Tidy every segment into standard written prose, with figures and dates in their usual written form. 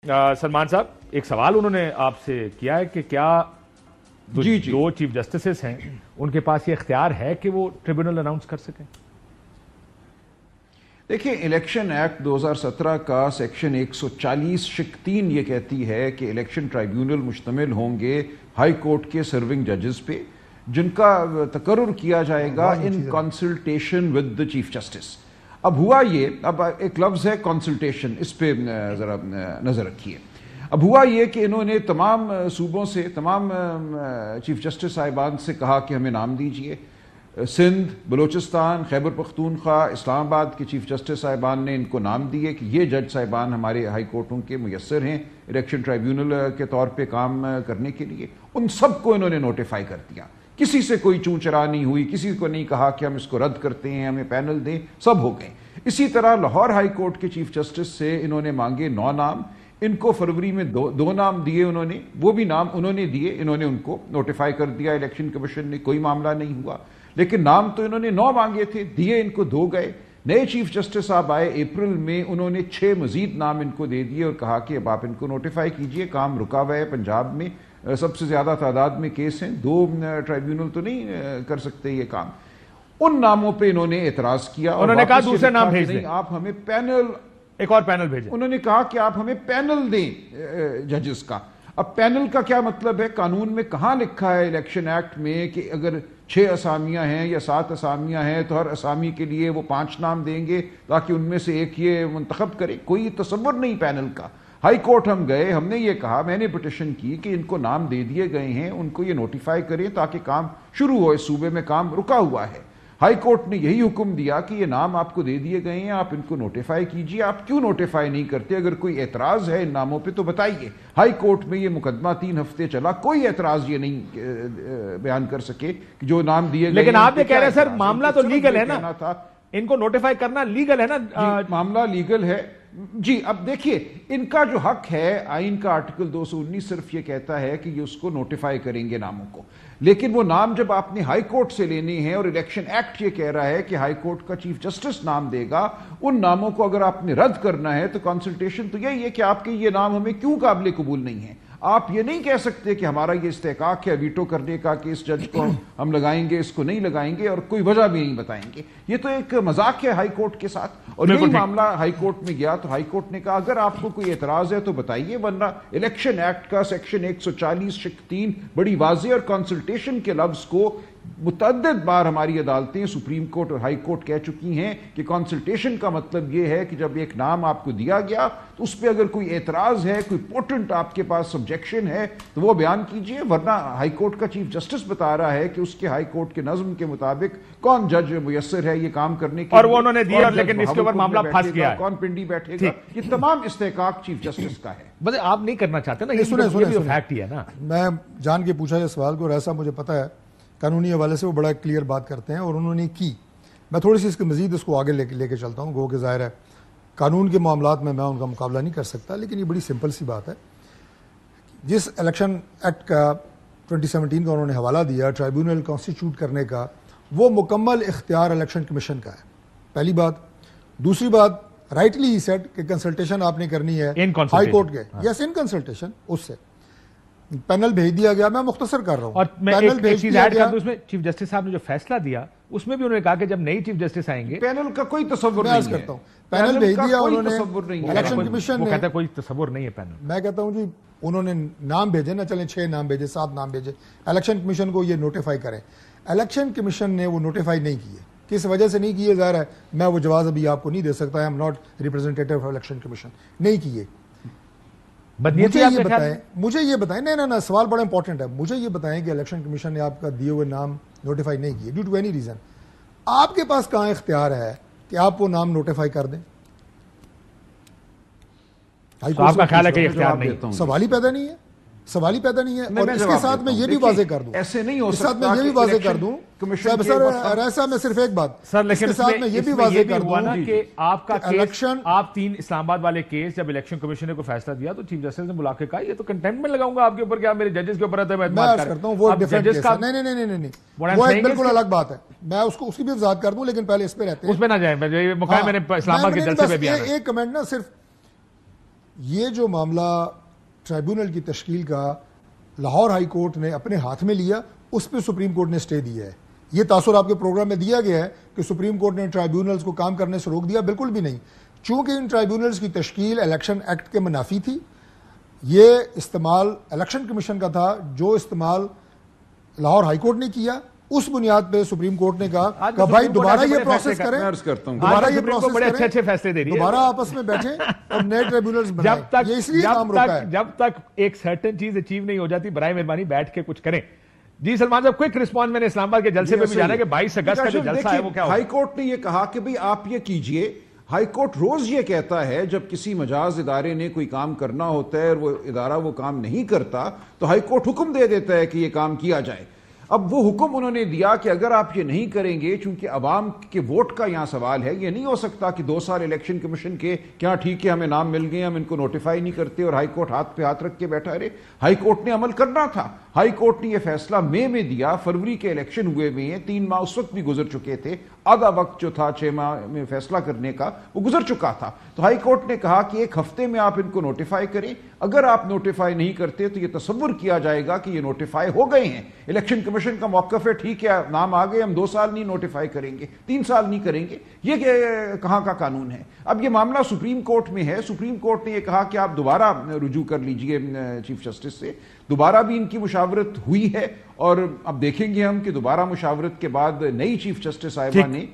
سلمان صاحب ایک سوال انہوں نے آپ سے کیا ہے کہ کیا دو چیف جسٹسز ہیں ان کے پاس یہ اختیار ہے کہ وہ ٹریبیونل اناؤنس کر سکیں؟ دیکھیں الیکشن ایکٹ 2017 کا سیکشن 140(3) یہ کہتی ہے کہ الیکشن ٹرائیبیونل مشتمل ہوں گے ہائی کورٹ کے سرونگ ججز پہ جن کا تقرر کیا جائے گا ان consultation with the chief justice. اب ہوا یہ، اب ایک لفظ ہے کنسلٹیشن، اس پہ ذرا نظر رکھیے. اب ہوا یہ کہ انہوں نے تمام صوبوں سے، تمام چیف جسٹس صاحبان سے کہا کہ ہمیں نام دیجئے. سندھ، بلوچستان، خیبر پختونخوا، اسلام آباد کے چیف جسٹس صاحبان نے ان کو نام دیے کہ یہ جج صاحبان ہمارے ہائی کورٹوں کے میسر ہیں الیکشن ٹرائیبیونل کے طور پہ کام کرنے کے لیے. ان سب کو انہوں نے نوٹیفائی کر دیا، کسی سے کوئی چوں چرا نہیں ہوئی، کسی کو نہیں کہا کہ ہم اس کو رد کرتے ہیں، ہمیں پینل دیں، سب ہو گئے. اسی طرح لاہور ہائی کورٹ کے چیف جسٹس سے انہوں نے مانگے 9 نام، ان کو فروری میں دو نام دیے انہوں نے، وہ بھی نام انہوں نے دیے، انہوں نے ان کو نوٹیفائی کر دیا الیکشن کمیشن نے، کوئی معاملہ نہیں ہوا. لیکن نام تو انہوں نے 9 مانگے تھے، دیے ان کو 2 گئے. نئے چیف جسٹس صاحب آئے اپریل میں، انہوں نے 6 مزید نام ان کو دے دیے اور کہا کہ اب آپ ان کو نوٹیفائی کیجئے، کام رکا ہوا ہے. پنجاب میں سب سے زیادہ تعداد میں کیس ہیں، 2 ٹرائیبیونل تو نہیں کر سکتے یہ کام. ان ناموں پہ انہوں نے اعتراض کیا، انہوں نے کہا دوسرے نام بھیج دیں، آپ ہمیں پینل، ایک اور پینل بھیجیں. انہوں نے کہا کہ آپ ہمیں پینل دیں ججز کا. اب پینل کا کیا مطلب ہے؟ قانون میں کہاں لکھا ہے الیکشن ایکٹ میں کہ اگر 6 اسامیاں ہیں یا 7 اسامیاں ہیں تو ہر اسامی کے لیے وہ 5 نام دیں گے تاکہ ان میں سے ایک یہ منتخب کرے؟ کوئی تصور نہیں پینل کا. ہائی کورٹ ہم گئے، ہم نے یہ کہا، میں نے پٹیشن کی کہ ان کو نام دے دیے گئے ہیں، ان کو یہ نوٹیفائی کریں تاکہ کام شروع ہو. اس صوبے میں کام رکا ہوا ہے. ہائی کورٹ نے یہی حکم دیا کہ یہ نام آپ کو دے دیے گئے ہیں، آپ ان کو نوٹیفائی کیجئے. آپ کیوں نوٹیفائی نہیں کرتے؟ اگر کوئی اعتراض ہے ان ناموں پہ تو بتائیے. ہائی کورٹ میں یہ مقدمہ 3 ہفتے چلا، کوئی اعتراض یہ نہیں بیان کر سکے کہ جو نام دیے گئے. لیکن آپ یہ کہہ رہے ہیں سر معاملہ تو لیگل ہے نا، ان کو نوٹیفائی کرنا لیگل ہے نا. معاملہ لیگل ہے جی. اب دیکھیے ان کا جو حق ہے، آئین کا آرٹیکل 219 صرف یہ کہتا ہے کہ یہ اس کو نوٹیفائی کریں گے ناموں کو. لیکن وہ نام جب آپ نے ہائی کورٹ سے لینے ہیں اور الیکشن ایکٹ یہ کہہ رہا ہے کہ ہائی کورٹ کا چیف جسٹس نام دے گا، ان ناموں کو اگر آپ نے رد کرنا ہے تو کنسلٹیشن تو یہی ہے کہ آپ کے یہ نام ہمیں کیوں قابل قبول نہیں ہیں. آپ یہ نہیں کہہ سکتے کہ ہمارا یہ استحقاق ہے ویٹو کرنے کا کہ اس جج کو ہم لگائیں گے، اس کو نہیں لگائیں گے، اور کوئی وجہ بھی نہیں بتائیں گے. یہ تو ایک مذاق ہے ہائی کورٹ کے ساتھ. اور یہی معاملہ ہائی کورٹ میں گیا تو ہائی کورٹ نے کہا اگر آپ کو کوئی اعتراض ہے تو بتائیے، ورنہ الیکشن ایکٹ کا سیکشن 140(3) بڑی واضح اور کنسلٹیشن کے لفظ کو متعدد بار ہماری عدالتیں سپریم کورٹ اور ہائی کورٹ کہہ چکی ہیں کہ کنسلٹیشن کا مطلب یہ ہے کہ جب ایک نام آپ کو دیا گیا تو اس پہ اگر کوئی اعتراض ہے، کوئی پوٹنٹ آپ کے پاس سبجیکشن ہے تو وہ بیان کیجئے. ورنہ ہائی کورٹ کا چیف جسٹس بتا رہا ہے کہ اس کے ہائی کورٹ کے نظم کے مطابق کون جج میسر ہے یہ کام کرنے کے، اور وہ انہوں نے دیا، لیکن اس کے اوپر معاملہ پھنس گیا ہے. کون پنڈی بیٹھے گا، یہ تمام استحقاق چیف جسٹس کا ہے. بس آپ نہیں کرنا چاہتے نا، یہ بھی فیکٹ ہی ہے نا. میں جان کے پوچھا یہ سوال کو، ایسا مجھے پتا ہے قانونی حوالے سے وہ بڑا کلیئر بات کرتے ہیں اور انہوں نے کی. میں تھوڑی سی اس کے مزید اس کو آگے لے کے چلتا ہوں. گو کہ ظاہر ہے قانون کے معاملات میں ان کا مقابلہ نہیں کر سکتا، لیکن یہ بڑی سمپل سی بات ہے. جس الیکشن ایکٹ کا 2017 کا انہوں نے حوالہ دیا ٹرائیبیونل کانسٹیٹیوٹ کرنے کا، وہ مکمل اختیار الیکشن کمیشن کا ہے، پہلی بات. دوسری بات، رائٹلی ہی سیٹ کہ کنسلٹیشن آپ نے کرنی ہے ہائی کورٹ کے، یس ان کنسلٹیشن. اس سے پینل بھیج دیا گیا. میں مختصر کر رہا ہوں. اور میں ایک چیز ایڈ کر دوں، اس میں چیف جسٹس صاحب نے جو فیصلہ دیا اس میں بھی انہوں نے کہا کہ جب نئی چیف جسٹس آئیں گے، پینل کا کوئی تصور نہیں ہے. پینل بھیج دیا انہوں نے الیکشن کمیشن نے. وہ کہتا ہے کوئی تصور نہیں ہے پینل. میں کہتا ہوں جی انہوں نے نام بھیجے نا، چلیں 6 نام بھیجے، 7 نام بھیجے، الیکشن کمیشن کو یہ نوٹیفائی کریں. الیکشن کمیشن نے وہ نوٹیفائی نہیں کیے. کس وجہ سے نہیں کیے ظاہر ہے میں وہ جواز ابھی آپ کو نہیں دے سکتا. I am not representative of Election Commission. نہیں کیے. مجھے یہ بتائیں نہیں سوال بڑا امپورٹنٹ ہے. مجھے یہ بتائیں کہ الیکشن کمیشن نے آپ کا دیے ہوئے نام نوٹیفائی نہیں کیے ڈیو ٹو اینی ریزن. آپ کے پاس کہاں اختیار ہے کہ آپ وہ نام نوٹیفائی کر دیں؟ آپ کا خیال ہے کہ اختیار نہیں؟ سوال ہی پیدا نہیں ہے. سوال ہی پیدا نہیں ہے. اور اس کے ساتھ میں یہ بھی واضح کر دوں، ایسے نہیں ہو ساتھ میں یہ بھی واضح کر دوں سر ایسا میں صرف ایک بات سر، لیکن ساتھ میں یہ بھی واضح کر دوں کہ آپ کا الیکشن، آپ 3 اسلام آباد والے کیس جب الیکشن کمیشن نے کوئی فیصلہ دیا تو چیف جسٹس نے بلا کے کہا یہ تو کنٹینٹ میں لگاؤں گا آپ کے اوپر، کیا میرے ججز کے اوپر ہے. میں کرتا ہوں وہ ڈیفرنٹ کیس ہے. نہیں وہ ایک بالکل الگ بات ہے. میں اس کو اسی بھی وضاحت کر دوں، لیکن پہلے اس پہ رہتے ہیں، اس پہ نہ جائیں. میں نے اسلام آباد کے جلسے پہ بھی ایک کمنٹ نا صرف یہ جو معاملہ ٹرائیبیونل کی تشکیل کا لاہور ہائی کورٹ نے اپنے ہاتھ میں لیا، اس پہ سپریم کورٹ نے سٹے دیا ہے. یہ تاثر آپ کے پروگرام میں دیا گیا ہے کہ سپریم کورٹ نے ٹرائیبیونلز کو کام کرنے سے روک دیا، بالکل بھی نہیں. چونکہ ان ٹرائیبیونلز کی تشکیل الیکشن ایکٹ کے منافی تھی، یہ استعمال الیکشن کمیشن کا تھا، جو استعمال لاہور ہائی کورٹ نے کیا. اس بنیاد پہ سپریم کورٹ نے کہا کہ بھائی دوبارہ یہ پروسیس کریں، دوبارہ یہ پروسیس کریں، دوبارہ آپس میں بیٹھیں اور نئے ٹرائیبیونلز بنائیں. یہ اس لیے کام روکا ہے. جب تک ایک سرٹن چیز اچیو نہیں ہو جاتی، برائے مہربانی بیٹھ کے کچھ کریں. جی سلمان صاحب، کوئک رسپانس. میں نے اسلام آباد کے جلسے پہ بھی جانا کہ 22 اگست کا جو جلسہ ہے وہ کیا ہوگا؟ ہائی کورٹ نے یہ کہا کہ بھئی آپ یہ کیجئے. ہائی کورٹ روز یہ کہتا ہے جب کسی مجاز ادارے نے کوئی کام کرنا ہوتا ہے اور وہ ادارہ وہ کام نہیں کرتا تو ہائی کورٹ حکم دے دیتا ہے کہ یہ کام کیا جائے. اب وہ حکم انہوں نے دیا کہ اگر آپ یہ نہیں کریں گے، چونکہ عوام کے ووٹ کا یہاں سوال ہے، یہ نہیں ہو سکتا کہ 2 سال الیکشن کمیشن کے کیا ٹھیک ہے ہمیں نام مل گئے، ہم ان کو نوٹیفائی نہیں کرتے اور ہائی کورٹ ہاتھ پہ ہاتھ رکھ کے بیٹھا رہے. ہائی کورٹ نے عمل کرنا تھا. ہائی کورٹ نے یہ فیصلہ مئی میں دیا، فروری کے الیکشن ہوئے ہوئے ہیں، 3 ماہ اس وقت بھی گزر چکے تھے، آدھا وقت جو تھا 6 ماہ میں فیصلہ کرنے کا وہ گزر چکا تھا. تو ہائی کورٹ نے کہا کہ 1 ہفتے میں آپ ان کو نوٹیفائی کریں. اگر آپ نوٹیفائی نہیں کرتے تو یہ تصور کیا جائے گا کہ یہ نوٹیفائی ہو گئے ہیں. الیکشن کمیشن کا موقف ہے ٹھیک ہے نام آ گئے، ہم 2 سال نہیں نوٹیفائی کریں گے، 3 سال نہیں کریں گے. یہ کہاں کا قانون ہے؟ اب یہ معاملہ سپریم کورٹ میں ہے. سپریم کورٹ نے یہ کہا کہ آپ دوبارہ رجوع کر لیجئے چیف جسٹس سے. دوبارہ بھی ان کی مشاورت ہوئی ہے اور اب دیکھیں گے ہم کہ دوبارہ مشاورت کے بعد نئی چیف جسٹس صاحبہ نے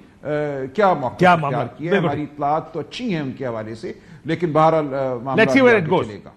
کیا موقف اختیار کیا ہے. ہماری اطلاعات تو اچھی ہیں ان کے حوالے سے، لیکن بہرحال معاملہ چلے گا.